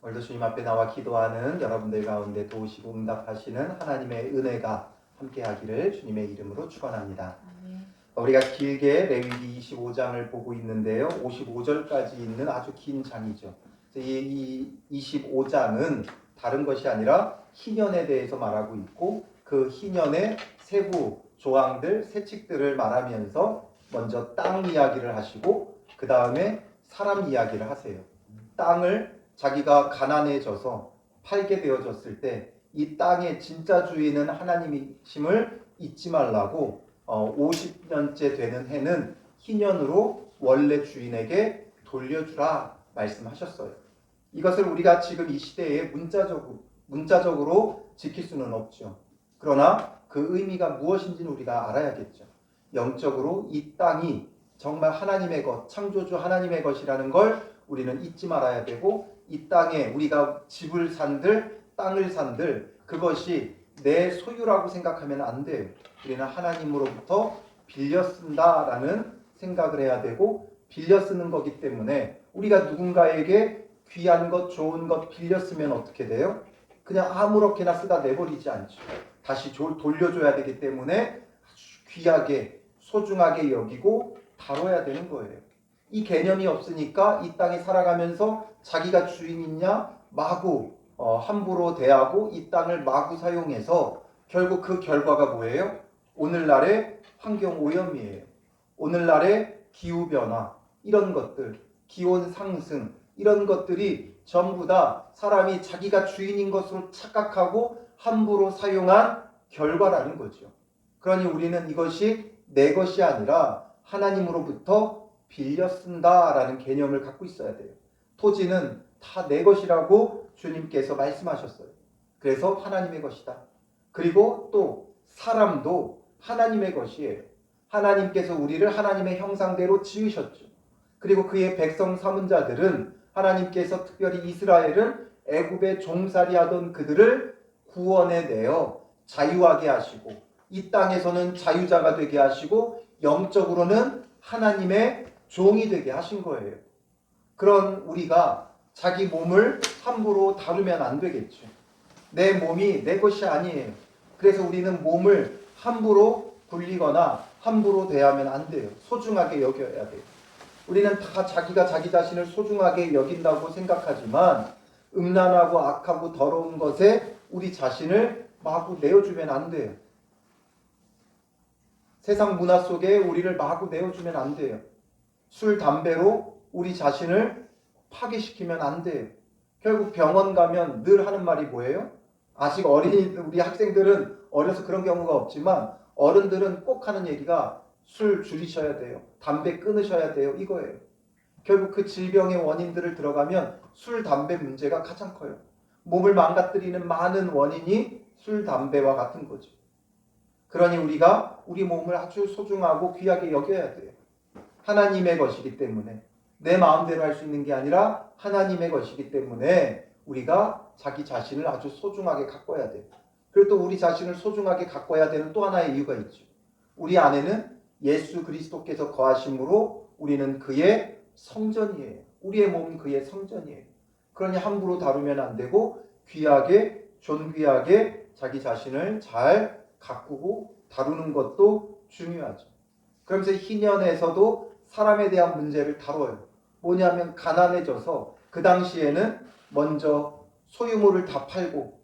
오늘도 주님 앞에 나와 기도하는 여러분들 가운데 도우시고 응답하시는 하나님의 은혜가 함께하기를 주님의 이름으로 축원합니다. 우리가 길게 레위기 25장을 보고 있는데요. 55절까지 있는 아주 긴 장이죠. 이 25장은 다른 것이 아니라 희년에 대해서 말하고 있고 그 희년의 세부 조항들, 세칙들을 말하면서 먼저 땅 이야기를 하시고 그 다음에 사람 이야기를 하세요. 땅을 자기가 가난해져서 팔게 되어졌을 때 이 땅의 진짜 주인은 하나님이심을 잊지 말라고 50년째 되는 해는 희년으로 원래 주인에게 돌려주라 말씀하셨어요. 이것을 우리가 지금 이 시대에 문자적으로 지킬 수는 없죠. 그러나 그 의미가 무엇인지는 우리가 알아야겠죠. 영적으로 이 땅이 정말 하나님의 것, 창조주 하나님의 것이라는 걸 우리는 잊지 말아야 되고 이 땅에 우리가 집을 산들, 땅을 산들 그것이 내 소유라고 생각하면 안 돼요. 우리는 하나님으로부터 빌려 쓴다라는 생각을 해야 되고 빌려 쓰는 거기 때문에 우리가 누군가에게 귀한 것, 좋은 것 빌려 쓰면 어떻게 돼요? 그냥 아무렇게나 쓰다 내버리지 않죠. 다시 돌려줘야 되기 때문에 아주 귀하게, 소중하게 여기고 다뤄야 되는 거예요. 이 개념이 없으니까 이 땅에 살아가면서 자기가 주인이냐 마구 함부로 대하고 이 땅을 마구 사용해서 결국 그 결과가 뭐예요? 오늘날의 환경 오염이에요. 오늘날의 기후변화 이런 것들, 기온 상승 이런 것들이 전부 다 사람이 자기가 주인인 것으로 착각하고 함부로 사용한 결과라는 거죠. 그러니 우리는 이것이 내 것이 아니라 하나님으로부터 빌려 쓴다라는 개념을 갖고 있어야 돼요. 토지는 다 내 것이라고 주님께서 말씀하셨어요. 그래서 하나님의 것이다. 그리고 또 사람도 하나님의 것이에요. 하나님께서 우리를 하나님의 형상대로 지으셨죠. 그리고 그의 백성 삼은 자들은 하나님께서 특별히 이스라엘은 애굽에 종살이 하던 그들을 구원해 내어 자유하게 하시고 이 땅에서는 자유자가 되게 하시고 영적으로는 하나님의 종이 되게 하신 거예요. 그런 우리가 자기 몸을 함부로 다루면 안 되겠죠. 내 몸이 내 것이 아니에요. 그래서 우리는 몸을 함부로 굴리거나 함부로 대하면 안 돼요. 소중하게 여겨야 돼요. 우리는 다 자기가 자기 자신을 소중하게 여긴다고 생각하지만 음란하고 악하고 더러운 것에 우리 자신을 마구 내어주면 안 돼요. 세상 문화 속에 우리를 마구 내어주면 안 돼요. 술, 담배로 우리 자신을 파괴시키면 안 돼요. 결국 병원 가면 늘 하는 말이 뭐예요? 아직 우리 학생들은 어려서 그런 경우가 없지만 어른들은 꼭 하는 얘기가 술 줄이셔야 돼요. 담배 끊으셔야 돼요. 이거예요. 결국 그 질병의 원인들을 들어가면 술, 담배 문제가 가장 커요. 몸을 망가뜨리는 많은 원인이 술, 담배와 같은 거죠. 그러니 우리가 우리 몸을 아주 소중하고 귀하게 여겨야 돼요. 하나님의 것이기 때문에 내 마음대로 할 수 있는 게 아니라 하나님의 것이기 때문에 우리가 자기 자신을 아주 소중하게 가꿔야 돼요. 그리고 또 우리 자신을 소중하게 가꿔야 되는 또 하나의 이유가 있죠. 우리 안에는 예수 그리스도께서 거하심으로 우리는 그의 성전이에요. 우리의 몸은 그의 성전이에요. 그러니 함부로 다루면 안 되고 귀하게 존귀하게 자기 자신을 잘 가꾸고 다루는 것도 중요하죠. 그러면서 희년에서도 사람에 대한 문제를 다뤄요. 뭐냐면 가난해져서 그 당시에는 먼저 소유물을 다 팔고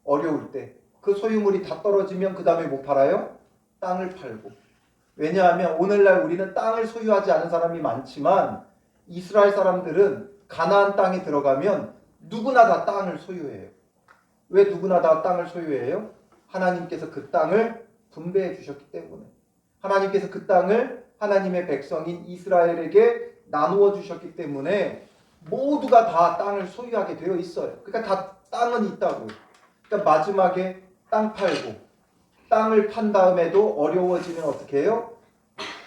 어려울 때 그 소유물이 다 떨어지면 그 다음에 뭐 팔아요? 땅을 팔고. 왜냐하면 오늘날 우리는 땅을 소유하지 않은 사람이 많지만 이스라엘 사람들은 가나안 땅에 들어가면 누구나 다 땅을 소유해요. 왜 누구나 다 땅을 소유해요? 하나님께서 그 땅을 분배해 주셨기 때문에. 하나님께서 그 땅을 하나님의 백성인 이스라엘에게 나누어 주셨기 때문에 모두가 다 땅을 소유하게 되어 있어요. 그러니까 다 땅은 있다고요. 그러니까 마지막에 땅 팔고 땅을 판 다음에도 어려워지면 어떻게 해요?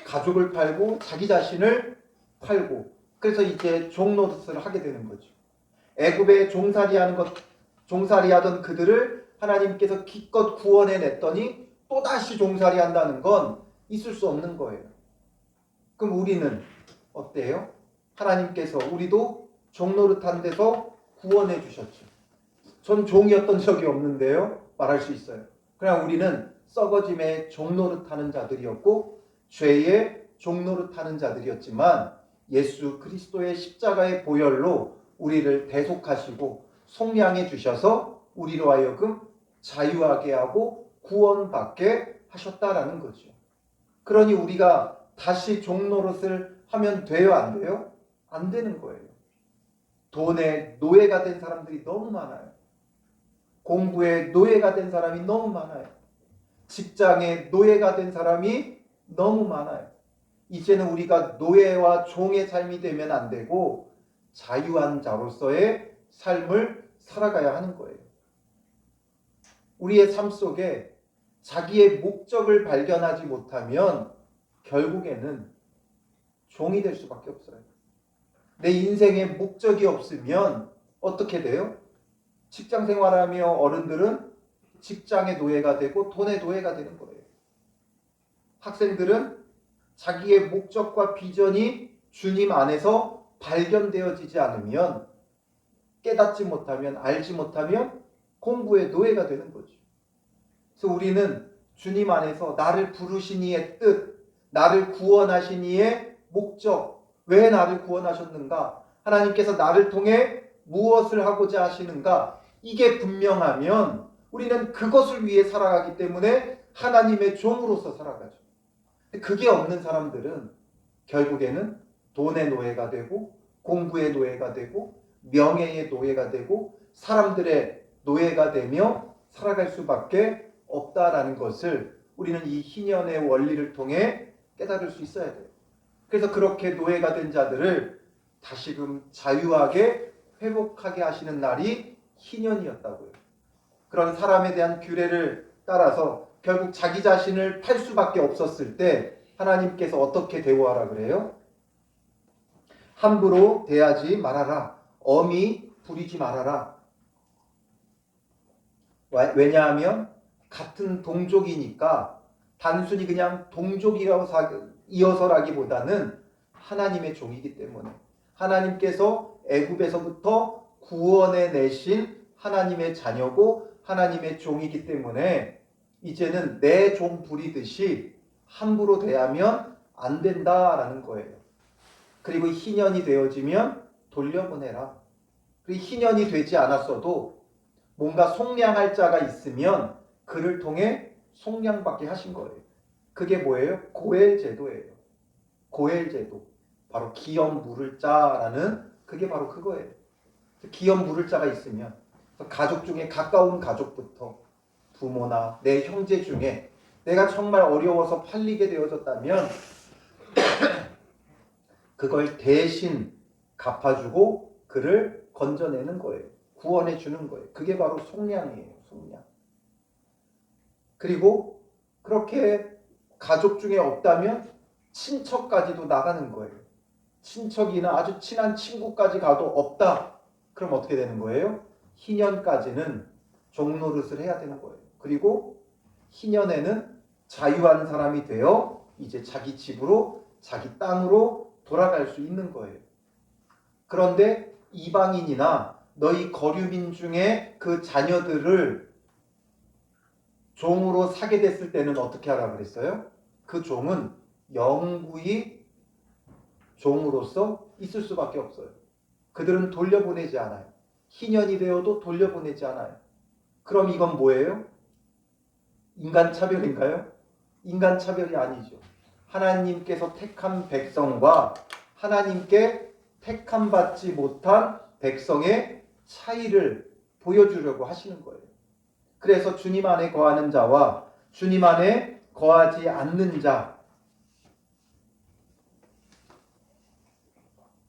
가족을 팔고 자기 자신을 팔고 그래서 이제 종노릇을 하게 되는 거죠. 애굽에 종살이하던 그들을 하나님께서 기껏 구원해 냈더니 또다시 종살이 한다는 건 있을 수 없는 거예요. 그럼 우리는 어때요? 하나님께서 우리도 종노릇한 데서 구원해 주셨죠. 전 종이었던 적이 없는데요. 말할 수 있어요. 그냥 우리는 썩어짐의 종노릇하는 자들이었고 죄의 종노릇하는 자들이었지만 예수 그리스도의 십자가의 보혈로 우리를 대속하시고 속량해 주셔서 우리로 하여금 자유하게 하고 구원받게 하셨다라는 거죠. 그러니 우리가 다시 종노릇을 하면 돼요, 안 돼요? 안 되는 거예요. 돈의 노예가 된 사람들이 너무 많아요. 공부의 노예가 된 사람이 너무 많아요. 직장의 노예가 된 사람이 너무 많아요. 이제는 우리가 노예와 종의 삶이 되면 안 되고 자유한 자로서의 삶을 살아가야 하는 거예요. 우리의 삶 속에 자기의 목적을 발견하지 못하면 결국에는 종이 될 수밖에 없어요. 내 인생에 목적이 없으면 어떻게 돼요? 직장 생활하며 어른들은 직장의 노예가 되고 돈의 노예가 되는 거예요. 학생들은 자기의 목적과 비전이 주님 안에서 발견되어지지 않으면, 깨닫지 못하면, 알지 못하면 공부의 노예가 되는 거죠. 그래서 우리는 주님 안에서 나를 부르신 이의 뜻, 나를 구원하신 이의 목적, 왜 나를 구원하셨는가, 하나님께서 나를 통해 무엇을 하고자 하시는가, 이게 분명하면 우리는 그것을 위해 살아가기 때문에 하나님의 종으로서 살아가죠. 그게 없는 사람들은 결국에는 돈의 노예가 되고 공부의 노예가 되고 명예의 노예가 되고 사람들의 노예가 되며 살아갈 수밖에 없다라는 것을 우리는 이 희년의 원리를 통해 깨달을 수 있어야 돼요. 그래서 그렇게 노예가 된 자들을 다시금 자유하게 회복하게 하시는 날이 희년이었다고요. 그런 사람에 대한 규례를 따라서 결국 자기 자신을 팔 수밖에 없었을 때 하나님께서 어떻게 대우하라 그래요? 함부로 대하지 말아라. 엄히 부리지 말아라. 왜냐하면 같은 동족이니까 단순히 그냥 동족이라고 이어서라기보다는 하나님의 종이기 때문에 하나님께서 애굽에서부터 구원해 내신 하나님의 자녀고 하나님의 종이기 때문에 이제는 내 종 부리듯이 함부로 대하면 안 된다라는 거예요. 그리고 희년이 되어지면 돌려보내라. 그리고 희년이 되지 않았어도 뭔가 속량할 자가 있으면 그를 통해 속량받게 하신 거예요. 그게 뭐예요? 고엘 제도예요. 고엘 제도. 바로 기업 물을 자라는 그게 바로 그거예요. 기업 물을 자가 있으면 가족 중에 가까운 가족부터 부모나 내 형제 중에 내가 정말 어려워서 팔리게 되어졌다면 그걸 대신 갚아주고 그를 건져내는 거예요. 구원해 주는 거예요. 그게 바로 속량이에요. 속량. 그리고 그렇게 가족 중에 없다면 친척까지도 나가는 거예요. 친척이나 아주 친한 친구까지 가도 없다. 그럼 어떻게 되는 거예요? 희년까지는 종노릇을 해야 되는 거예요. 그리고 희년에는 자유한 사람이 되어 이제 자기 집으로 자기 땅으로 돌아갈 수 있는 거예요. 그런데 이방인이나 너희 거류민 중에 그 자녀들을 종으로 사게 됐을 때는 어떻게 하라 그랬어요? 그 종은 영구히 종으로서 있을 수밖에 없어요. 그들은 돌려보내지 않아요. 희년이 되어도 돌려보내지 않아요. 그럼 이건 뭐예요? 인간차별인가요? 인간차별이 아니죠. 하나님께서 택한 백성과 하나님께 택함받지 못한 백성의 차이를 보여주려고 하시는 거예요. 그래서 주님 안에 거하는 자와 주님 안에 거하지 않는 자,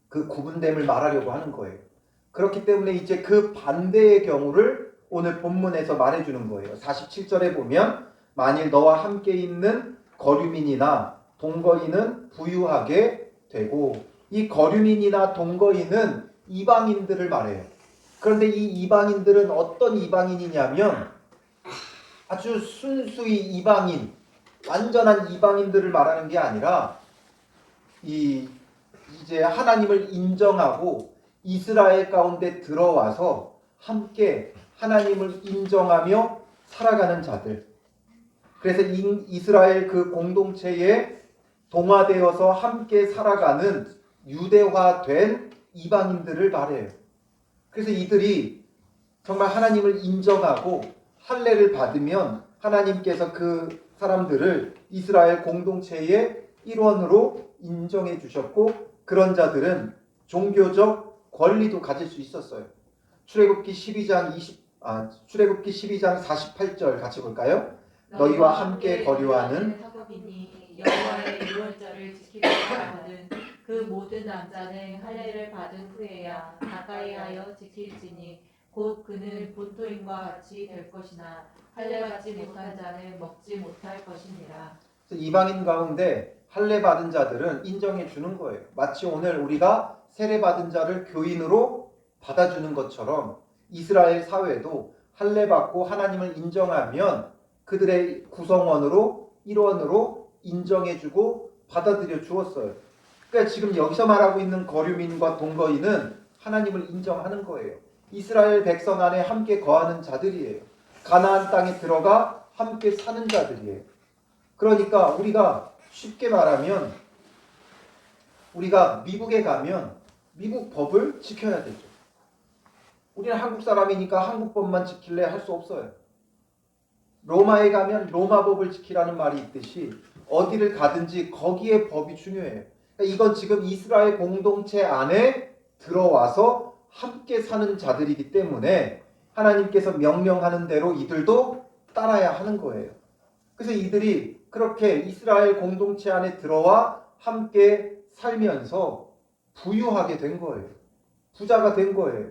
그 구분됨을 말하려고 하는 거예요. 그렇기 때문에 이제 그 반대의 경우를 오늘 본문에서 말해주는 거예요. 47절에 보면 만일 너와 함께 있는 거류민이나 동거인은 부유하게 되고, 이 거류민이나 동거인은 이방인들을 말해요. 그런데 이 이방인들은 어떤 이방인이냐면 아주 순수히 이방인, 완전한 이방인들을 말하는 게 아니라 이제 하나님을 인정하고 이스라엘 가운데 들어와서 함께 하나님을 인정하며 살아가는 자들. 그래서 이스라엘 그 공동체에 동화되어서 함께 살아가는 유대화된 이방인들을 말해요. 그래서 이들이 정말 하나님을 인정하고 할례를 받으면 하나님께서 그 사람들을 이스라엘 공동체의 일원으로 인정해 주셨고, 그런 자들은 종교적 권리도 가질 수 있었어요. 출애굽기 12장 48절 같이 볼까요? 너희와 함께 거류하는 사복이니 여호와의 유월절을 지키도록 하거든 그 모든 남자는 할례를 받은 후에야 가까이하여 지킬지니 곧 그는 본토인과 같이 될 것이나 할례 받지 못한 자는 먹지 못할 것이니라. 이방인 가운데 할례 받은 자들은 인정해 주는 거예요. 마치 오늘 우리가 세례 받은 자를 교인으로 받아주는 것처럼 이스라엘 사회도 할례 받고 하나님을 인정하면 그들의 구성원으로 일원으로 인정해 주고 받아들여 주었어요. 그러니까 지금 여기서 말하고 있는 거류민과 동거인은 하나님을 인정하는 거예요. 이스라엘 백성 안에 함께 거하는 자들이에요. 가나안 땅에 들어가 함께 사는 자들이에요. 그러니까 우리가 쉽게 말하면 우리가 미국에 가면 미국 법을 지켜야 되죠. 우리는 한국 사람이니까 한국 법만 지킬래 할 수 없어요. 로마에 가면 로마 법을 지키라는 말이 있듯이 어디를 가든지 거기에 법이 중요해요. 그러니까 이건 지금 이스라엘 공동체 안에 들어와서 함께 사는 자들이기 때문에 하나님께서 명령하는 대로 이들도 따라야 하는 거예요. 그래서 이들이 그렇게 이스라엘 공동체 안에 들어와 함께 살면서 부유하게 된 거예요. 부자가 된 거예요.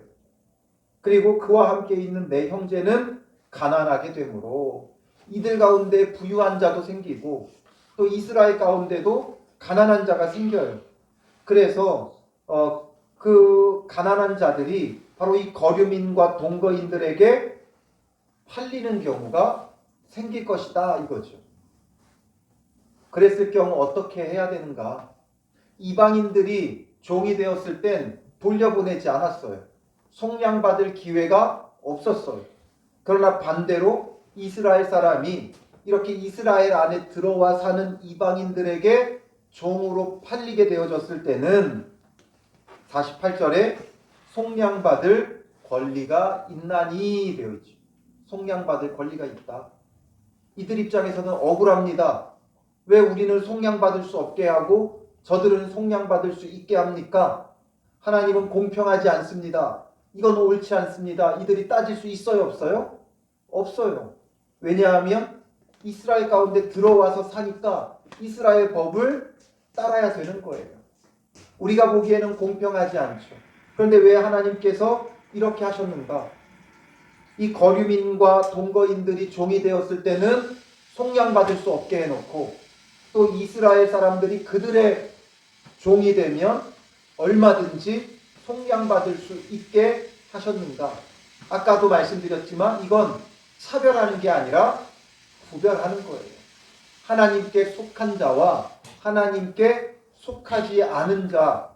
그리고 그와 함께 있는 내 형제는 가난하게 되므로 이들 가운데 부유한 자도 생기고 또 이스라엘 가운데도 가난한 자가 생겨요. 그래서 그 가난한 자들이 바로 이 거류민과 동거인들에게 팔리는 경우가 생길 것이다 이거죠. 그랬을 경우 어떻게 해야 되는가? 이방인들이 종이 되었을 땐 돌려보내지 않았어요. 속량받을 기회가 없었어요. 그러나 반대로 이스라엘 사람이 이렇게 이스라엘 안에 들어와 사는 이방인들에게 종으로 팔리게 되어졌을 때는 48절에 속량받을 권리가 있나니 되어 있죠. 속량받을 권리가 있다. 이들 입장에서는 억울합니다. 왜 우리는 속량받을 수 없게 하고 저들은 속량받을 수 있게 합니까? 하나님은 공평하지 않습니다. 이건 옳지 않습니다. 이들이 따질 수 있어요, 없어요? 없어요. 왜냐하면 이스라엘 가운데 들어와서 사니까 이스라엘 법을 따라야 되는 거예요. 우리가 보기에는 공평하지 않죠. 그런데 왜 하나님께서 이렇게 하셨는가? 이 거류민과 동거인들이 종이 되었을 때는 속량받을 수 없게 해놓고 또 이스라엘 사람들이 그들의 종이 되면 얼마든지 속량받을 수 있게 하셨는가? 아까도 말씀드렸지만 이건 차별하는 게 아니라 구별하는 거예요. 하나님께 속한 자와 하나님께 속하지 않은 자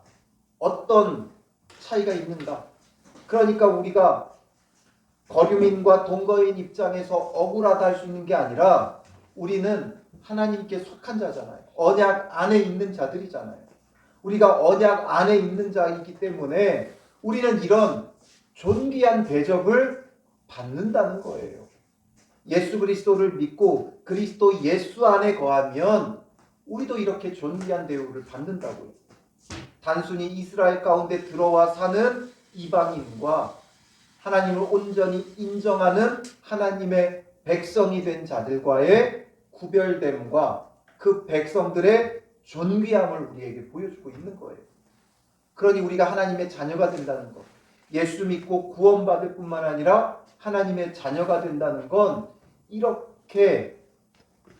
어떤 차이가 있는가? 그러니까 우리가 거류민과 동거인 입장에서 억울하다 할 수 있는 게 아니라 우리는 하나님께 속한 자잖아요. 언약 안에 있는 자들이잖아요. 우리가 언약 안에 있는 자이기 때문에 우리는 이런 존귀한 대접을 받는다는 거예요. 예수 그리스도를 믿고 그리스도 예수 안에 거하면 우리도 이렇게 존귀한 대우를 받는다고요. 단순히 이스라엘 가운데 들어와 사는 이방인과 하나님을 온전히 인정하는 하나님의 백성이 된 자들과의 구별됨과 그 백성들의 존귀함을 우리에게 보여주고 있는 거예요. 그러니 우리가 하나님의 자녀가 된다는 것, 예수 믿고 구원받을 뿐만 아니라 하나님의 자녀가 된다는 건 이렇게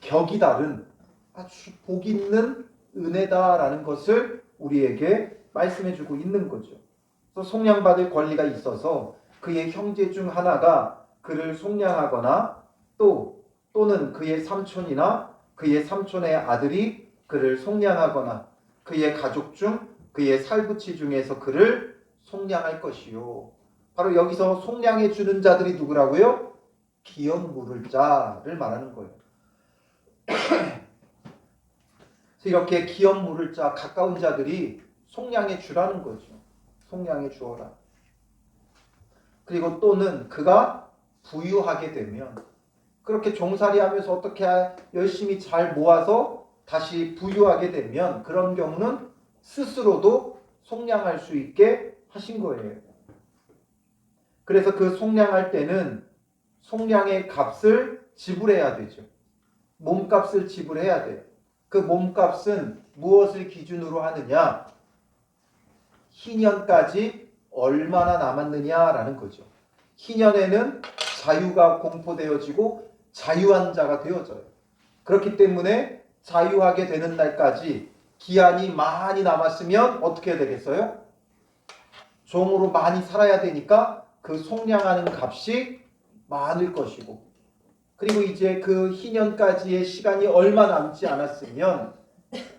격이 다른 아주 복 있는 은혜다라는 것을 우리에게 말씀해주고 있는 거죠. 그래서 속량받을 권리가 있어서 그의 형제 중 하나가 그를 속량하거나 또는 그의 삼촌이나 그의 삼촌의 아들이 그를 속량하거나 그의 가족 중 그의 살부치 중에서 그를 속량할 것이요. 바로 여기서 속량해 주는 자들이 누구라고요? 기업 물을 자를 말하는 거예요. 그래서 이렇게 기업 물을 자, 가까운 자들이 속량해 주라는 거죠. 속량해 주어라. 그리고 또는 그가 부유하게 되면, 그렇게 종살이 하면서 어떻게 열심히 잘 모아서 다시 부유하게 되면, 그런 경우는 스스로도 속량할 수 있게 하신 거예요. 그래서 그 속량할 때는 속량의 값을 지불해야 되죠. 몸값을 지불해야 돼요. 그 몸값은 무엇을 기준으로 하느냐? 희년까지 얼마나 남았느냐라는 거죠. 희년에는 자유가 공포되어지고 자유한 자가 되어져요. 그렇기 때문에 자유하게 되는 날까지 기한이 많이 남았으면 어떻게 되겠어요? 종으로 많이 살아야 되니까 그 속량하는 값이 많을 것이고, 그리고 이제 그 희년까지의 시간이 얼마 남지 않았으면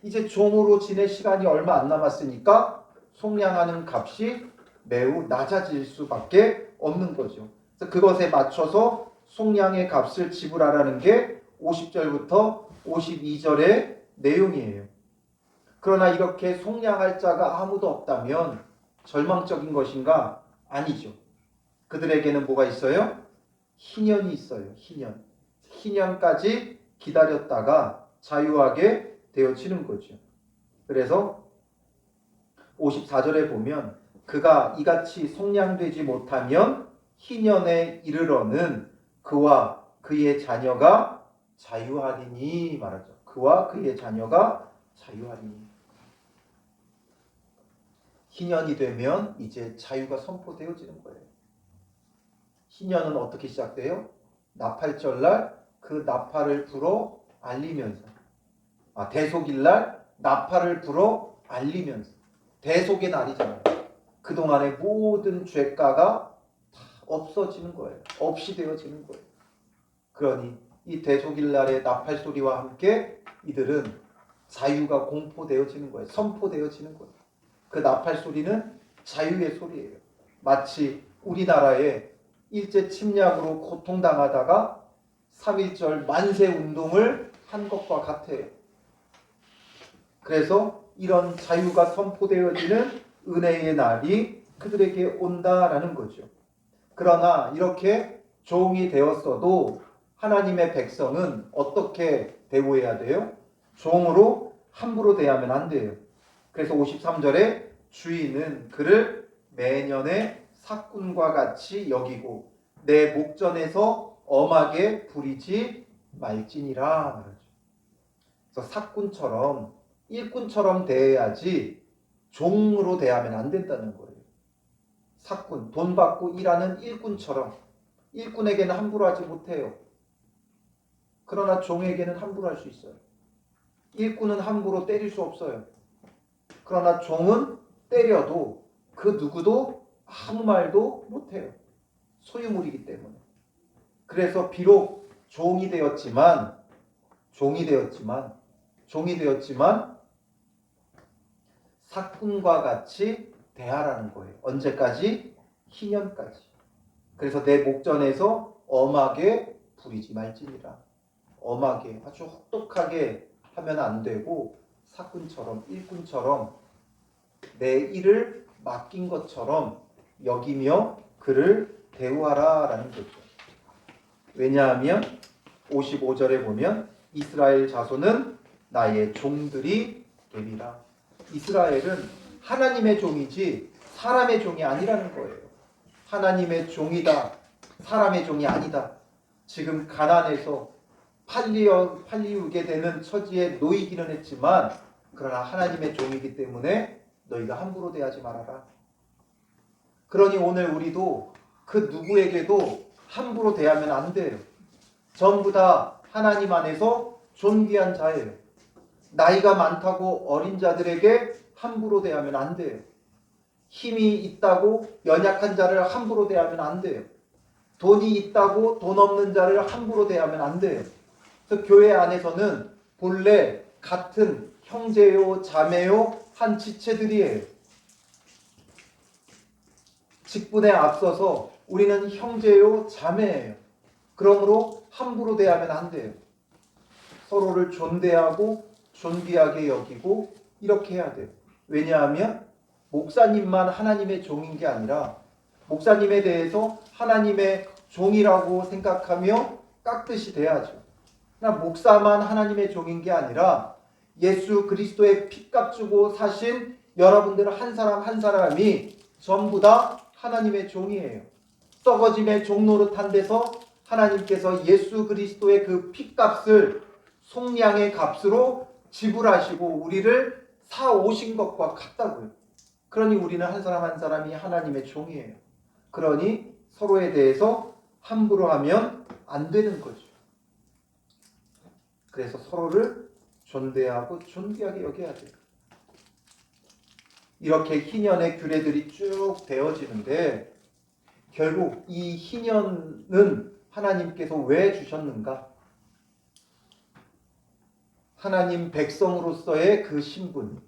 이제 종으로 지낼 시간이 얼마 안 남았으니까 속량하는 값이 매우 낮아질 수밖에 없는 거죠. 그래서 그것에 맞춰서 속량의 값을 지불하라는 게 50절부터 52절의 내용이에요. 그러나 이렇게 속량할 자가 아무도 없다면 절망적인 것인가? 아니죠. 그들에게는 뭐가 있어요? 희년이 있어요. 희년. 희년까지 기다렸다가 자유하게 되어지는 거죠. 그래서 54절에 보면 그가 이같이 속량되지 못하면 희년에 이르러는 그와 그의 자녀가 자유하리니 말하죠. 그와 그의 자녀가 자유하리니. 희년이 되면 이제 자유가 선포되어지는 거예요. 희년은 어떻게 시작돼요? 나팔절날 그 나팔을 불어 알리면서, 대속일날 나팔을 불어 알리면서, 대속의 날이잖아요. 그동안의 모든 죄가가 다 없어지는 거예요. 없이 되어지는 거예요. 그러니 이 대속일날의 나팔 소리와 함께 이들은 자유가 공포되어지는 거예요. 선포되어지는 거예요. 그 나팔 소리는 자유의 소리예요. 마치 우리나라에 일제 침략으로 고통당하다가 3.1절 만세 운동을 한 것과 같아요. 그래서 이런 자유가 선포되어지는 은혜의 날이 그들에게 온다라는 거죠. 그러나 이렇게 종이 되었어도 하나님의 백성은 어떻게 대우해야 돼요? 종으로 함부로 대하면 안 돼요. 그래서 53절에 주인은 그를 매년의 삭군과 같이 여기고 내 목전에서 엄하게 부리지 말지니라 말하죠. 그래서 삭군처럼 일꾼처럼 대해야지 종으로 대하면 안 된다는 거예요. 삭군, 돈 받고 일하는 일꾼처럼 일꾼에게는 함부로 하지 못해요. 그러나 종에게는 함부로 할 수 있어요. 일꾼은 함부로 때릴 수 없어요. 그러나 종은 때려도 그 누구도 아무 말도 못해요. 소유물이기 때문에. 그래서 비록 종이 되었지만 삭군과 같이 대하라는 거예요. 언제까지? 희년까지. 그래서 내 목전에서 엄하게 부리지 말지니라. 엄하게, 아주 혹독하게 하면 안 되고 삭군처럼, 일꾼처럼 내 일을 맡긴 것처럼 여기며 그를 대우하라라는 거죠. 왜냐하면 55절에 보면 이스라엘 자손은 나의 종들이 됨이라. 이스라엘은 하나님의 종이지 사람의 종이 아니라는 거예요. 하나님의 종이다. 사람의 종이 아니다. 지금 가난해서 팔리우게 되는 처지에 놓이기는 했지만 그러나 하나님의 종이기 때문에 너희가 함부로 대하지 말아라. 그러니 오늘 우리도 그 누구에게도 함부로 대하면 안 돼요. 전부 다 하나님 안에서 존귀한 자예요. 나이가 많다고 어린 자들에게 함부로 대하면 안 돼요. 힘이 있다고 연약한 자를 함부로 대하면 안 돼요. 돈이 있다고 돈 없는 자를 함부로 대하면 안 돼요. 그래서 교회 안에서는 본래 같은 형제요 자매요 한 지체들이에요. 직분에 앞서서 우리는 형제요 자매예요. 그러므로 함부로 대하면 안 돼요. 서로를 존대하고 존귀하게 여기고 이렇게 해야 돼요. 왜냐하면 목사님만 하나님의 종인 게 아니라 목사님에 대해서 하나님의 종이라고 생각하며 깍듯이 대하죠. 그러나 목사만 하나님의 종인 게 아니라 예수 그리스도의 피값 주고 사신 여러분들 한 사람 한 사람이 전부 다 하나님의 종이에요. 썩어짐의 종노릇한 데서 하나님께서 예수 그리스도의 그 피값을 속량의 값으로 지불하시고 우리를 사오신 것과 같다고요. 그러니 우리는 한 사람 한 사람이 하나님의 종이에요. 그러니 서로에 대해서 함부로 하면 안 되는 거죠. 그래서 서로를 존대하고 존귀하게 여겨야 돼요. 이렇게 희년의 규례들이 쭉 되어지는데 결국 이 희년은 하나님께서 왜 주셨는가? 하나님 백성으로서의 그 신분,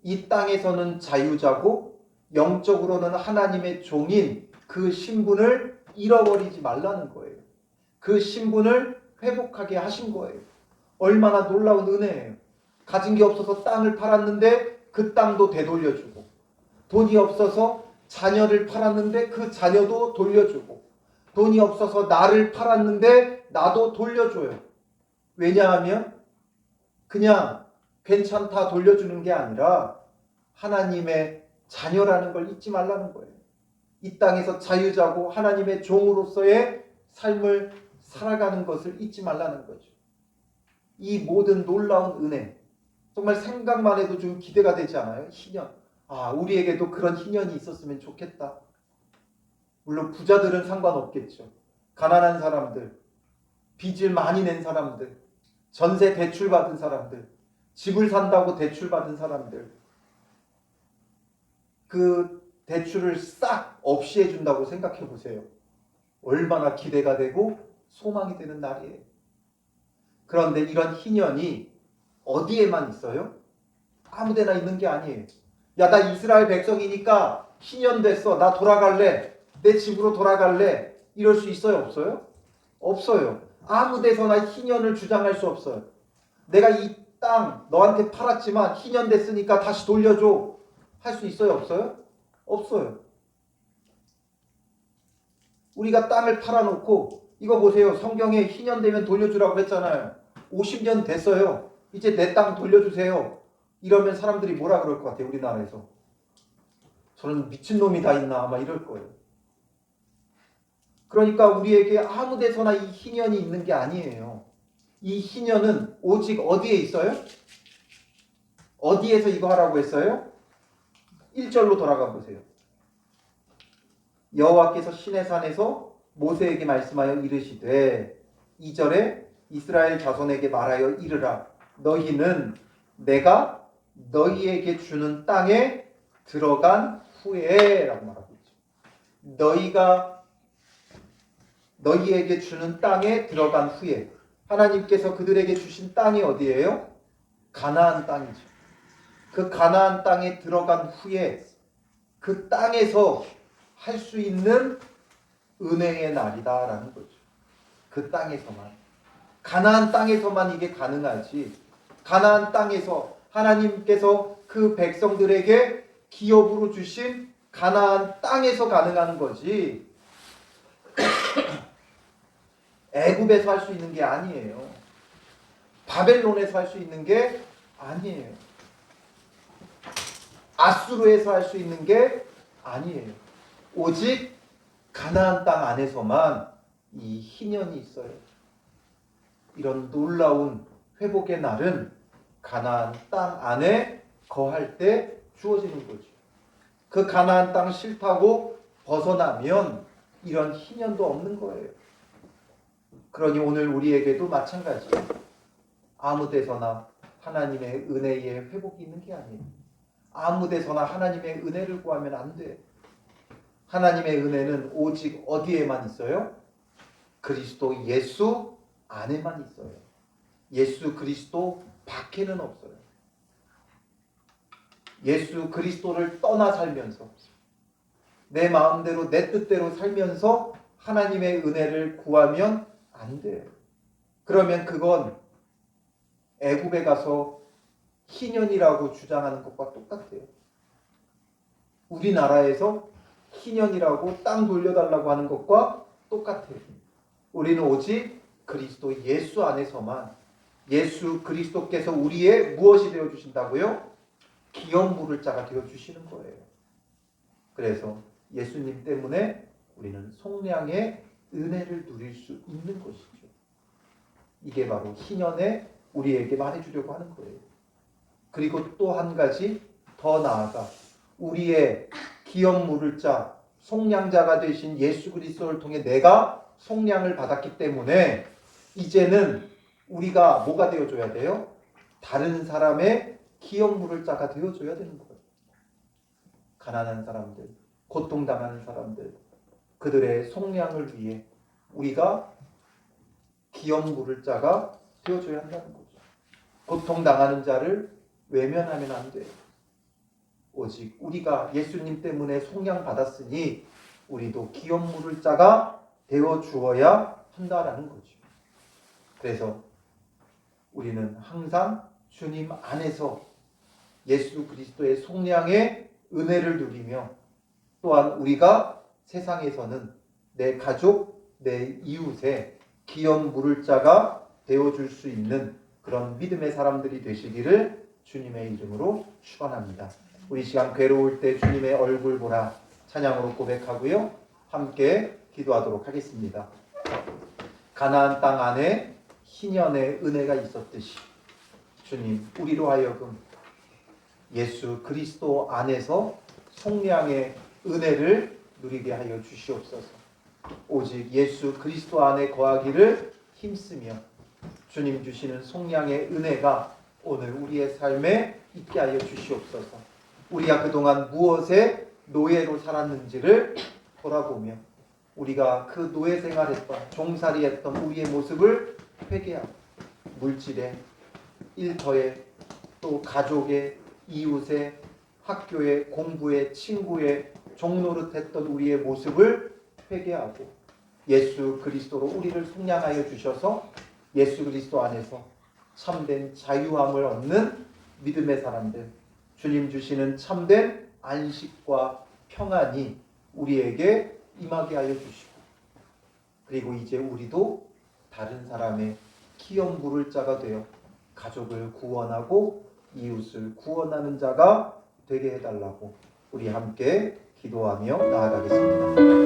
이 땅에서는 자유자고 영적으로는 하나님의 종인 그 신분을 잃어버리지 말라는 거예요. 그 신분을 회복하게 하신 거예요. 얼마나 놀라운 은혜예요. 가진 게 없어서 땅을 팔았는데 그 땅도 되돌려주고, 돈이 없어서 자녀를 팔았는데 그 자녀도 돌려주고, 돈이 없어서 나를 팔았는데 나도 돌려줘요. 왜냐하면 그냥 괜찮다 돌려주는 게 아니라 하나님의 자녀라는 걸 잊지 말라는 거예요. 이 땅에서 자유자고 하나님의 종으로서의 삶을 살아가는 것을 잊지 말라는 거죠. 이 모든 놀라운 은혜, 정말 생각만 해도 좀 기대가 되지 않아요? 희년. 우리에게도 그런 희년이 있었으면 좋겠다. 물론 부자들은 상관없겠죠. 가난한 사람들, 빚을 많이 낸 사람들, 전세 대출 받은 사람들, 집을 산다고 대출 받은 사람들, 그 대출을 싹 없이 해준다고 생각해 보세요. 얼마나 기대가 되고 소망이 되는 날이에요. 그런데 이런 희년이 어디에만 있어요? 아무데나 있는 게 아니에요. 야, 나 이스라엘 백성이니까 희년 됐어. 나 돌아갈래. 내 집으로 돌아갈래. 이럴 수 있어요? 없어요? 없어요. 아무 데서나 희년을 주장할 수 없어요. 내가 이 땅 너한테 팔았지만 희년 됐으니까 다시 돌려줘. 할 수 있어요? 없어요? 없어요. 우리가 땅을 팔아놓고 이거 보세요. 성경에 희년 되면 돌려주라고 했잖아요. 50년 됐어요. 이제 내 땅 돌려주세요. 이러면 사람들이 뭐라 그럴 것 같아요? 우리나라에서. 저는 미친놈이 다 있나 아마 이럴 거예요. 그러니까 우리에게 아무 데서나 이 희년이 있는 게 아니에요. 이 희년은 오직 어디에 있어요? 어디에서 이거 하라고 했어요? 1절로 돌아가 보세요. 여호와께서 시내산에서 모세에게 말씀하여 이르시되 2절에 이스라엘 자손에게 말하여 이르라. 너희는 내가 너희에게 주는 땅에 들어간 후에 라고 말하고 있죠. 너희가 너희에게 주는 땅에 들어간 후에, 하나님께서 그들에게 주신 땅이 어디예요? 가나안 땅이죠. 그 가나안 땅에 들어간 후에 그 땅에서 할 수 있는 은혜의 날이다라는 거죠. 그 땅에서만, 가나안 땅에서만 이게 가능하지. 가나안 땅에서 하나님께서 그 백성들에게 기업으로 주신 가나안 땅에서 가능한 거지. 애굽에서 할 수 있는 게 아니에요. 바벨론에서 할 수 있는 게 아니에요. 아수르에서 할 수 있는 게 아니에요. 오직 가나안 땅 안에서만 이 희년이 있어요. 이런 놀라운 회복의 날은 가나안 땅 안에 거할 때 주어지는 거죠. 그 가나안 땅 싫다고 벗어나면 이런 희년도 없는 거예요. 그러니 오늘 우리에게도 마찬가지예요. 아무 데서나 하나님의 은혜의 회복이 있는 게 아니에요. 아무 데서나 하나님의 은혜를 구하면 안 돼요. 하나님의 은혜는 오직 어디에만 있어요? 그리스도 예수 안에만 있어요. 예수 그리스도 밖에는 없어요. 예수 그리스도를 떠나 살면서 내 마음대로 내 뜻대로 살면서 하나님의 은혜를 구하면 안 돼요. 그러면 그건 애굽에 가서 희년이라고 주장하는 것과 똑같아요. 우리나라에서 희년이라고 땅 돌려달라고 하는 것과 똑같아요. 우리는 오직 그리스도 예수 안에서만, 예수 그리스도께서 우리의 무엇이 되어주신다고요? 기업 물을 자가 되어주시는 거예요. 그래서 예수님 때문에 우리는 속량의 은혜를 누릴 수 있는 것이죠. 이게 바로 희년에 우리에게 말해주려고 하는 거예요. 그리고 또 한 가지 더 나아가 우리의 기업 물을 자, 속량자가 되신 예수 그리스도를 통해 내가 속량을 받았기 때문에 이제는 우리가 뭐가 되어줘야 돼요? 다른 사람의 기업 물을 자가 되어줘야 되는 거예요. 가난한 사람들, 고통당하는 사람들, 그들의 속량을 위해 우리가 기업 물을 자가 되어줘야 한다는 거죠. 고통당하는 자를 외면하면 안 돼요. 오직 우리가 예수님 때문에 속량 받았으니 우리도 기업 물을 자가 되어 주어야 한다라는 거죠. 그래서 우리는 항상 주님 안에서 예수 그리스도의 속량의 은혜를 누리며 또한 우리가 세상에서는 내 가족, 내 이웃에 기업 물을 자가 되어줄 수 있는 그런 믿음의 사람들이 되시기를 주님의 이름으로 축원합니다. 우리 시간 괴로울 때 주님의 얼굴 보라 찬양으로 고백하고요. 함께 기도하도록 하겠습니다. 가나안 땅 안에 희년의 은혜가 있었듯이 주님 우리로 하여금 예수 그리스도 안에서 속량의 은혜를 누리게 하여 주시옵소서. 오직 예수 그리스도 안에 거하기를 힘쓰며 주님 주시는 속량의 은혜가 오늘 우리의 삶에 있게 하여 주시옵소서. 우리가 그동안 무엇에 노예로 살았는지를 돌아보며 우리가 그 노예 생활했던 종살이했던 우리의 모습을 회개하고 물질에, 일터에, 또 가족에, 이웃에, 학교에, 공부에, 친구에 종노릇했던 우리의 모습을 회개하고 예수 그리스도로 우리를 속량하여 주셔서 예수 그리스도 안에서 참된 자유함을 얻는 믿음의 사람들, 주님 주시는 참된 안식과 평안이 우리에게 임하게 하여 주시고 그리고 이제 우리도 다른 사람의 기업 물을 자가 되어 가족을 구원하고 이웃을 구원하는 자가 되게 해달라고 우리 함께 기도하며 나아가겠습니다.